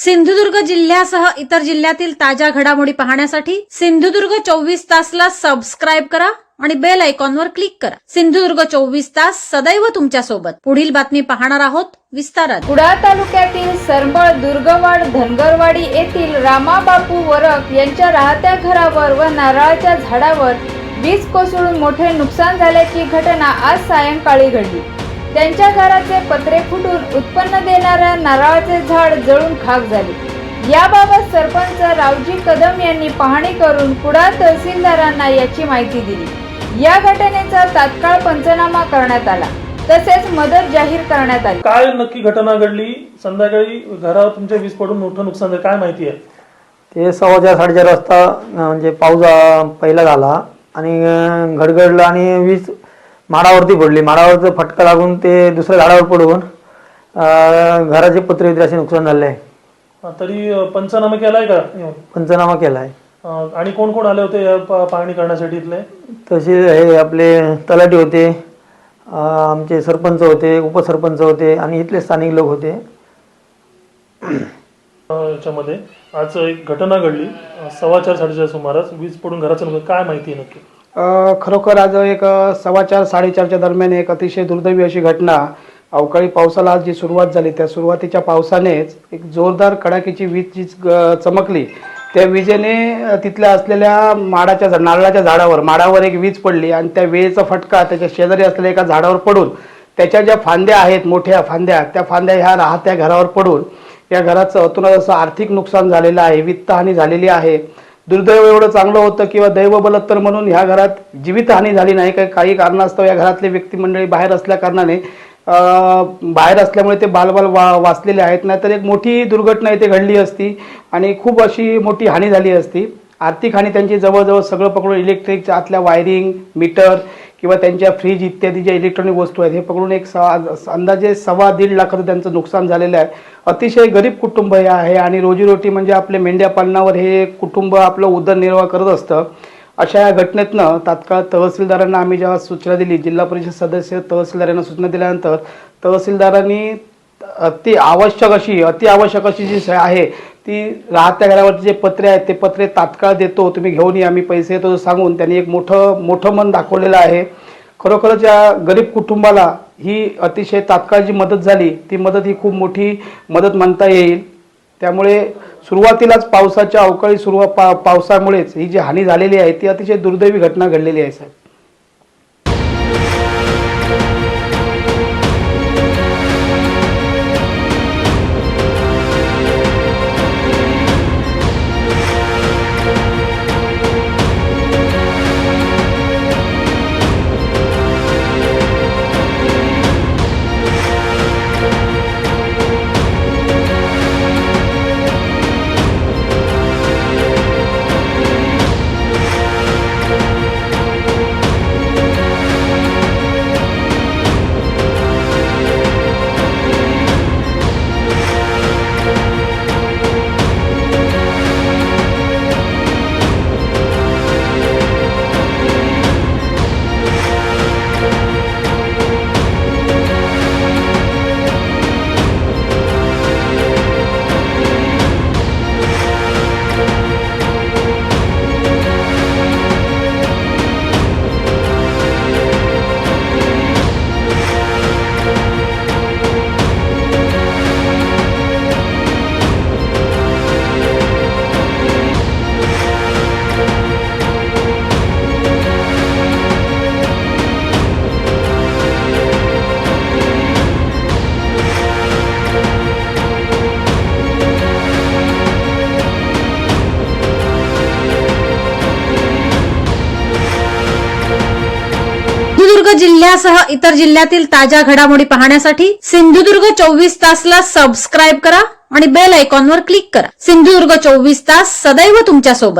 सिंधुदुर्ग जिल्ह्यासह इतर जिल्ह्यातील ताज्या घडामोडी पाहण्यासाठी सिंधुदुर्ग 24 तासला सबस्क्राइब करा आणि बेल आयकॉनवर क्लिक करा। सिंधुदुर्ग 24 तास सदैव तुमच्या सोबत। पुढील बातमी पाहणार आहोत विस्तारात। कुडाळ तालुक्यातील सरंबळ, दुर्गवाड, धनगरवाडी येथील रामाबापू वरक यांच्या राहत्या घरावर व नारळाच्या झाडावर वीज कोसळून मोठे नुकसान झाल्याची घटना आज सायंकाळी घडली। त्यांच्या घराचे पत्रे फुटून उत्पन्न देणाऱ्या नारळाचे झाड जळून खाक झाले। याबाबत सरपंच रावजी कदम यांनी पाहणी करून कुडाळ तहसीलदारांना याची माहिती दिली। या घटनेचा तात्काळ पंचनामा करण्यात आला, तसेच मदत जाहीर करण्यात आली। काय नक्की घटना घडली? संध्याकाळी घरावर तुमच्या वीज पडून मोठं नुकसान झालं, काय माहिती आहे? ते 4:15-4:30 वाजता म्हणजे पाऊस पहिला झाला आणि घडघडलं आणि वीज माडावरती पडली। माडावरचा फटका लागून ते दुसऱ्या झाडावर पडून घराचे पत्रे असे नुकसान झाले आहे। तरी पंचनामा केलाय का? पंचनामा केला आहे। आणि कोण कोण आले होते पाहणी करण्यासाठी इथले? तसे हे आपले तलाठी होते, आमचे सरपंच होते, उपसरपंच होते आणि इथले स्थानिक लोक होते। याच्यामध्ये आज एक घटना घडली 4:15-4:30 सुमारास वीज पडून घराचं नुकसान, काय माहिती आहे नक्की? खरोखर आज एक 4:15-4:30च्या दरम्यान एक अतिशय दुर्दैवी अशी घटना, अवकाळी पावसाला आज जी सुरुवात झाली त्या सुरुवातीच्या पावसानेच एक जोरदार कडाक्याची वीज जी चमकली, त्या विजेने तिथल्या असलेल्या नारळाच्या माडावर एक वीज पडली आणि त्या विजेचा फटका त्याच्या शेजारी असलेल्या एका झाडावर पडून त्याच्या ज्या फांद्या आहेत, मोठ्या फांद्या, त्या फांद्या ह्या राहत्या घरावर पडून या घराचं अतोनात असं आर्थिक नुकसान झालेलं आहे, वित्तहानी झालेली आहे। दुर्दैव एवढं चांगलं होतं किंवा दैव बलत्तर म्हणून ह्या घरात जीवितहानी झाली नाही। काही कारणास्तव या घरातले व्यक्तिमंडळी बाहेर असल्या कारणाने बाहेर असल्यामुळे ते बालबाल वाचलेले आहेत, नाहीतर एक मोठी दुर्घटना इथे घडली असती आणि खूप अशी मोठी हानी झाली असती। आर्थिक हानी त्यांची जवळजवळ सगळं पकडून इलेक्ट्रिकच्या आतल्या वायरिंग, मीटर किंवा त्यांच्या फ्रीज इत्यादी ज्या इलेक्ट्रॉनिक वस्तू आहेत हे पकडून एक अंदाजे 1.25 लाखाचं त्यांचं नुकसान झालेलं आहे। अतिशय गरीब कुटुंब हे आहे आणि रोजीरोटी म्हणजे आपले मेंढ्या पालनावर हे कुटुंब आपलं उदरनिर्वाह करत असतं। अशा या घटनेतनं तात्काळ तहसीलदारांना आम्ही जेव्हा सूचना दिली, जिल्हा परिषद सदस्य तहसीलदारांना सूचना दिल्यानंतर तहसीलदारांनी अति आवश्यक अशी जी आहे ती राहत्या घरावरचे जे पत्रे आहेत ते पत्रे तात्काळ देतो, तुम्ही घेऊन या, आम्ही पैसे देतो सांगून त्यांनी एक मोठं मन दाखवलेलं आहे। खरोखरच या गरीब कुटुंबाला ही अतिशय तात्काळ जी मदत झाली ती मदत ही खूप मोठी मदत म्हणता येईल। त्यामुळे सुरुवातीलाच पावसाच्या अवकाळी पावसामुळेच ही जी हानी झालेली आहे ती अतिशय दुर्दैवी घटना घडलेली आहे साहेब। सिंधुदुर्ग जिल्ह्यासह इतर जिल्ह्यातील ताज्या घडामोडी पाहण्यासाठी सिंधुदुर्ग 24 तासला सबस्क्राइब करा आणि बेल आयकॉनवर क्लिक करा। सिंधुदुर्ग 24 तास सदैव तुमच्या सोबत।